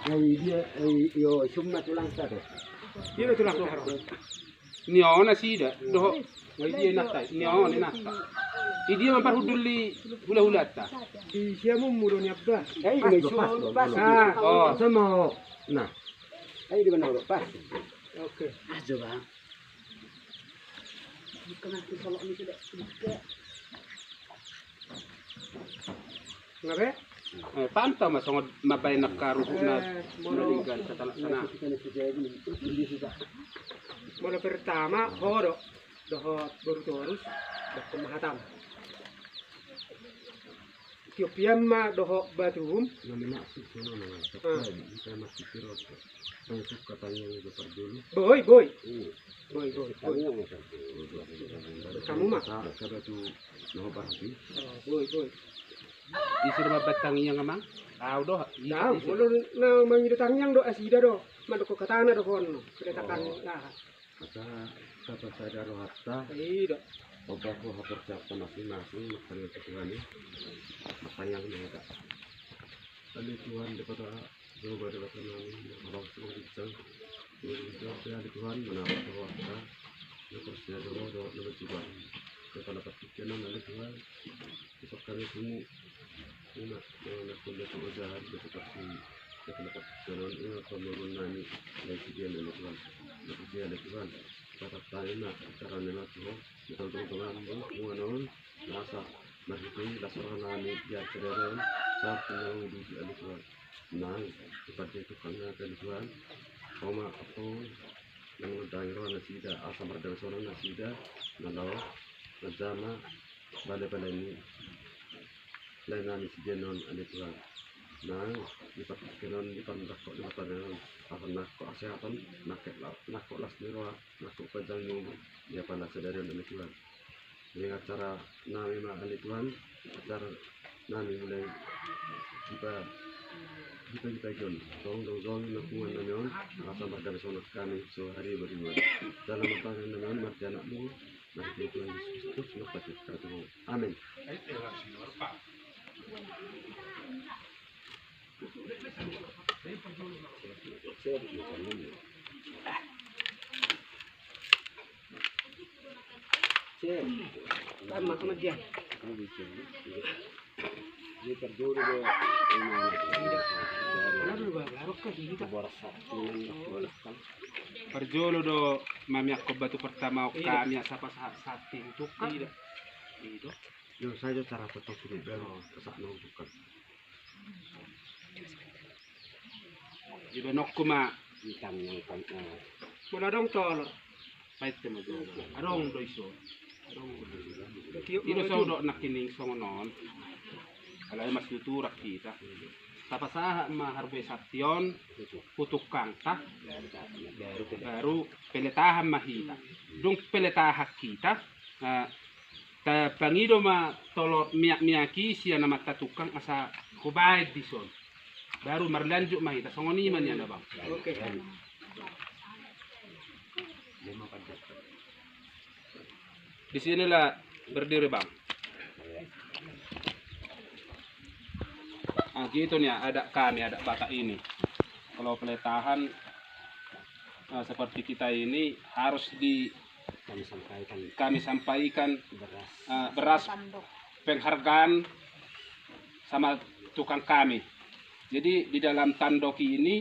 Ay dia yo summa tulang satu. Dia tulang haro. Nio na sida doho ngai dia nata nio ni nata di dia memperhuduli hula-hula ta Di siamo muro ni abba. Ay may sum pas. oh Sama. Nah. Ay di mana pas. Oke. Aja bang. Bukan nanti kalau ini sudah Ngabe? pantau masong mabay na karuho na maligan sa tanah sana Mula pertama horo doho Bortorus dah pemahatam. Ethiopia ma doho Batum. namanya sih sono na. Tapi kita masih kira yang suka tanya itu dulu. Boy. Boy. Kamu mah? Kada tu no pasti. Oh, boy. isir mabatang iya nga mang doh Nah, mulu na mangidatang yang do asida do. Mandoko katana do kon. Keretakan nah. Kata kata saya rohatta. Iya. Obat ko hapor sa masing-masing makanya Tuhan ini. Makanya mereka. Tadi Tuhan dapat coba dapat namin orang semua bisa. Itu ada Tuhan menawar rohatta. Terus dia do Tuhan. Kita dapat pikiran dari Tuhan. Besok kami semua una kuliah perusahaan seperti kita dapat jalan ini penurunan ini dari sekian dari Tuhan dari Tuhan dapat tanya cara nela Tuhan kita Tuhan mengenal rasa mereka dasarnya ini dia cederan saat yang di Tuhan nah seperti itu karena dari Tuhan koma apa yang mendairah nasida asam radang seorang nasida nalau nazama bala-bala ini lain nami si Jenon ada Tuhan. Nah, dipakai di pandakok di mata dengan apa nakok kesehatan nakok las nirwa nakok panjang yang dia pandang sadari dari Tuhan. Dengan acara nami mah ada Tuhan, acara nami mulai kita ikon dong nakungan namun rasa marga sonak kami sehari berdua dalam mata namun marga anakmu mari Tuhan Yesus Kristus lepas kita amin. Sama sama dia. Ini terdulu deh. Lalu baru ke kita. perjolo do mami ako batu pertama kami sapa sating tukang itu Yo saja cara betul ini baru kesak bukan. di benok kuma Hitam yang Mula dong tol. pait temo do arong do iso Tiup ino sa do nakining songonon alay mas tuturak kita sapa saha ma harbe sation putuk kangta baru peletahan mahita dung peletahan kita ta pangido ma tolo miaki siya na matatukang asa kubayad dison baru marlanjuk mahita songoni man yan bang Oke. di sinilah berdiri bang gitu nih ada kami ada batak ini kalau peletahan seperti kita ini harus kami sampaikan beras penghargaan sama tukang kami. Jadi di dalam tandoki ini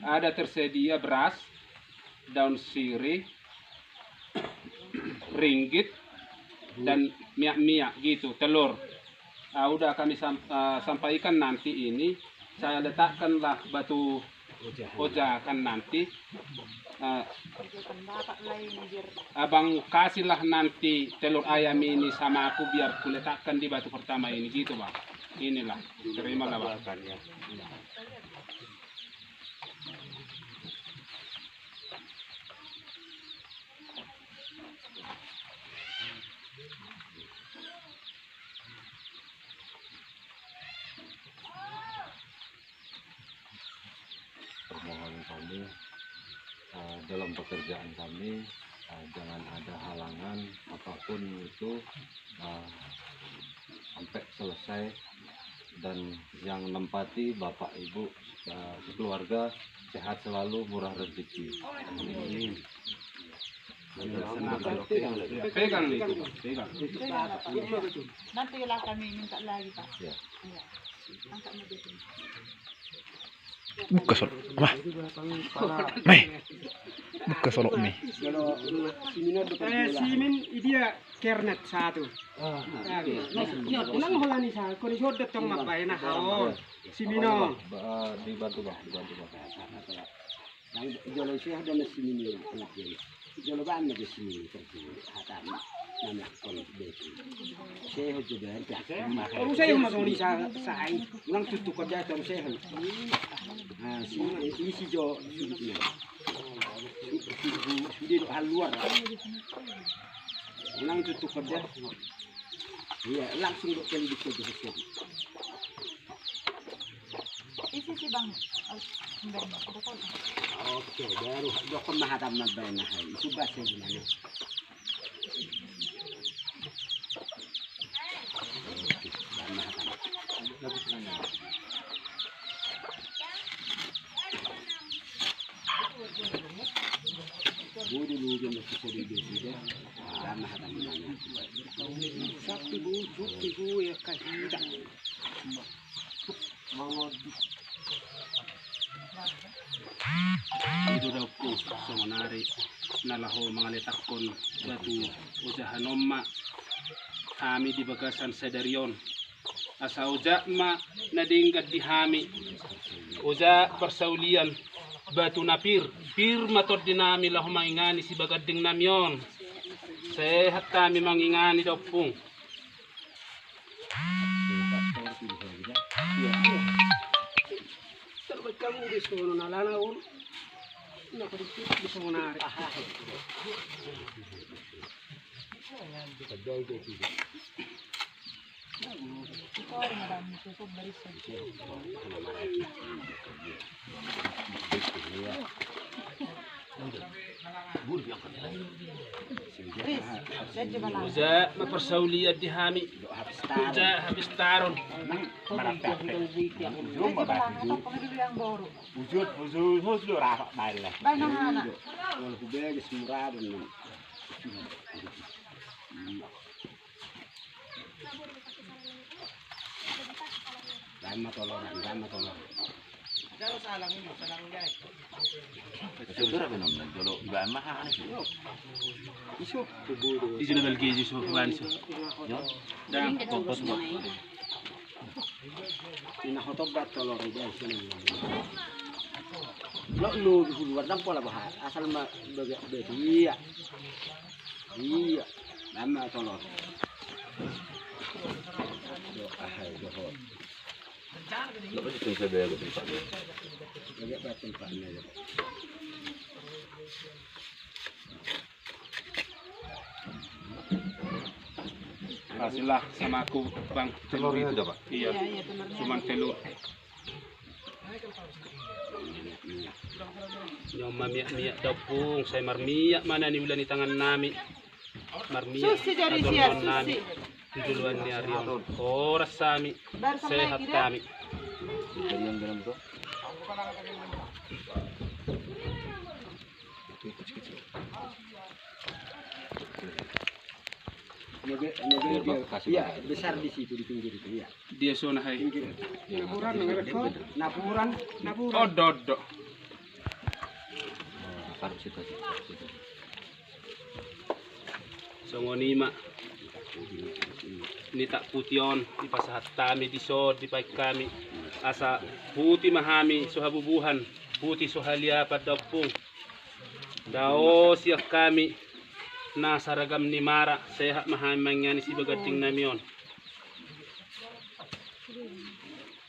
ada tersedia beras, daun sirih, ringgit, dan miak-miak gitu, telur. Udah kami sampaikan nanti ini, saya letakkanlah batu ojakan nanti. Abang kasihlah nanti telur ayam ini sama aku biar kuletakkan di batu pertama ini gitu bang. Inilah terimalah bang. Permohonan kami dalam pekerjaan kami jangan ada halangan apapun itu sampai selesai dan yang menempati Bapak Ibu keluarga sehat selalu, murah rezeki. Amin. Pegang nih, pegang. Nanti lah kami minta lagi Pak. Ya. Iya. Angkat mobil ini. Muka solok mah. Meh. Muka solok meh. Kalau simin dia kernet satu. Nang holani sa ko ni hodet tong mabay na haon. Simino. Dibantu Bang, dibantu Bang. Yang jolo sih ada nasi mini kemudian jolo ban ada sini terus hatan nama kon besi saya juga ada Kung saya masuk ni sa sai. ulang tutup kerja jam saya nah sini isi jo sudutnya sudah do luar ulang tutup kerja iya langsung do kali di kerja Isi si Bang. Enggak, ada kok. oke baru dokon mahatam na bayna hay itu bahasa gimana Budi lugen na sa di desiga dama hatam na Sakti bu, cukti bu ya kahida. Itu daw po sa manari nalaho mga letakon batu ujahan omma kami di bagasan sedarion asa uja ma nadinggat di hami uja persaulian batu napir pir matod dinami laho mangingani si bagading namyon sehat kami mangingani daw po Terbaik kamu bisa nalana ur. Nak bisa menarik. Ito rin marami susog barisod. Chris, medyo malaki. uja mapersaulian di hami uja habis taron Medyo malaki. Kapag pagdili ang boro. Ujud rafa bala Bay na hana. wal kubega semurado nun dama tolong Siguro ba naman dulu iba mahal sih. Isu keburu. di sini lagi di suhuan so dan Tapos mo na inahotob bat tolong aja sini lo luar dang pola bahas asal ma baga iya dama tolong do ahai dohor Lepas itu saya bayar ke tempat. baga bat tempatnya kasihlah sama aku bang telur itu Pak. iya Iya, telurnya. cuman telur nyoma miak dapung saya marmiak mana nih bulan di tangan nami marmiak Susi dari sia, adon nami susi. duluan ni Arion oras sami Baru sama sehat lagi kami Dari yang dalam itu. iya besar di situ di pinggir itu ya dia zona hai Naburan ngerekod. napuran oh dodo Harus itu. songonima ni tak pution di pasahat kami di sod di paik kami asa putih mahami suhabubuhan putih suhalia padapung dao siak kami nasa ragam ni mara sehat mahami mangyani si bagating namion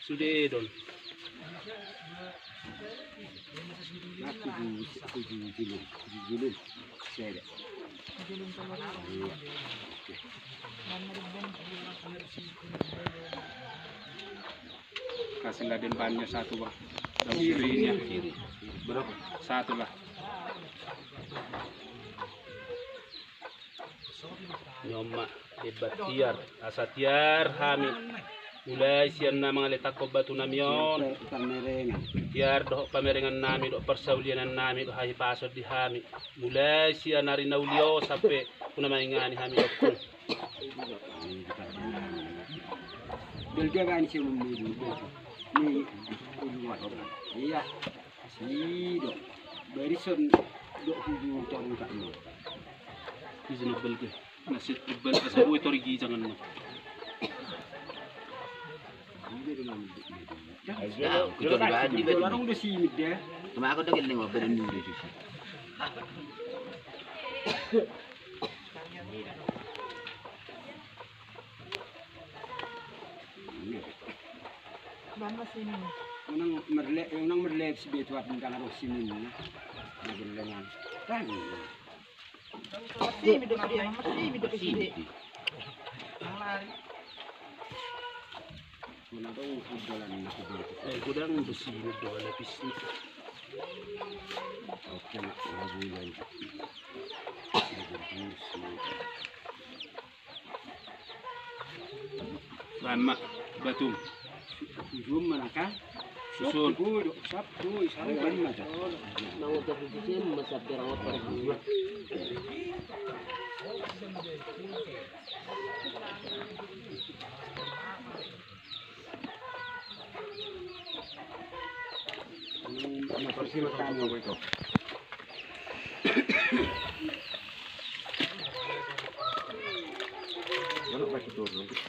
sudah don julun saya Julong telur. Dan meribon. kasih laden bannya satu bang daun kirinya Berapa? satu lah nyoma hebat tiar asa tiar hami Mulai sian na mga letak ko batu namion. Pamerengan. Biar doh pamerengan nami, doh persaulianan nami, doh haji pasod di hami. Mulai sian nari naulio sampai kuna maingani hami dokun. Belga kan si memilu. Ni uluat. Iya. Si dok. Berison dok hujung tarung kat ni. Izin nabal ke. Nasit nabal ka sa buhay torigi jangan mo. Orang udah sini dia. Cuma aku udah keling ngobrol dulu di sini. Unang merlek si betu at mga laro sinin na. Naglangan. Kan. Masih hidup dia. Una daw udalan na ko dito. Eh gudang besi ni doa lapis ni. Okay na nagulan. Lama batu. Ujung mana ka? Susun. Sabtu, isang ban na dyan.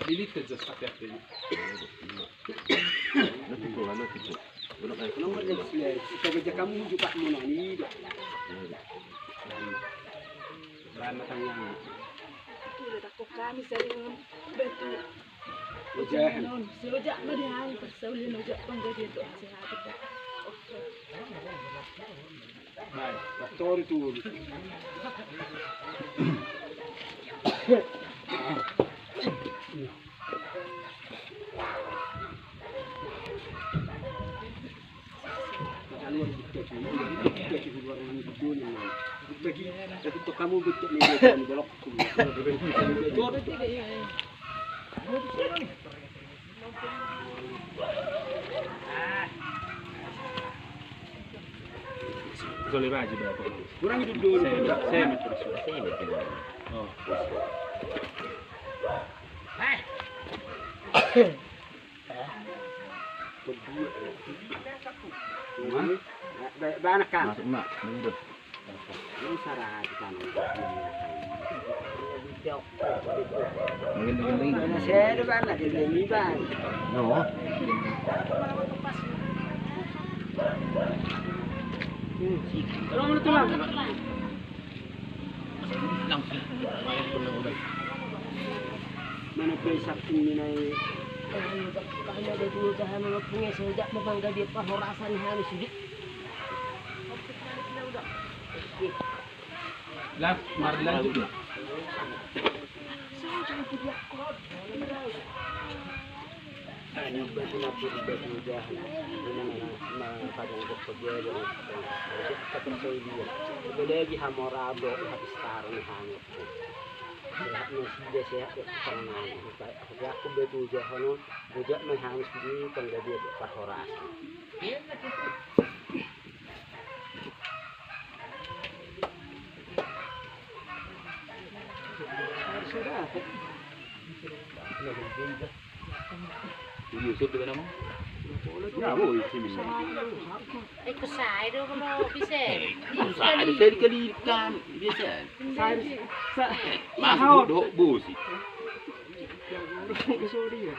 Lilit ka dyan sa kapit din. Unang merlek sila. Ikaw kamu juga muna ni. Lama tanyang. Udah takut kami sering betul. Ujahan. Sejak meriang persaulin ujak penggadi itu sehat. Baik. Doktor itu. Untuk kamu betul ni dia belok. Boleh baju berapa? Kurang hidup dulu. Saya meter. Oh. Banyak kan? Masuk mak, mundur. Ini sarah kan. Mungkin Mana saya ada banyak di sini bang. no. Tolong lu tulang. Mana pesak ini naik. Hanya ada dua jahan mengepungi sejak membangga dia pahorasan hari sudah. Laf, mari lanjut ya. Ini batu napur batu jahan. Mana padang bekerja dan ketemu dia. Lagi hamorado habis taruh hangat. Sehat sudah sehat pernah. Ya aku batu jahan. Bujak menghangis di tengah dia pahoras. Sudah. Yusuf dengan nama? Bravo ini. Ikut saya dulu kalau bisa. Ada saya dikalikan biasa. Saya Masuk duduk bus. sorry ya.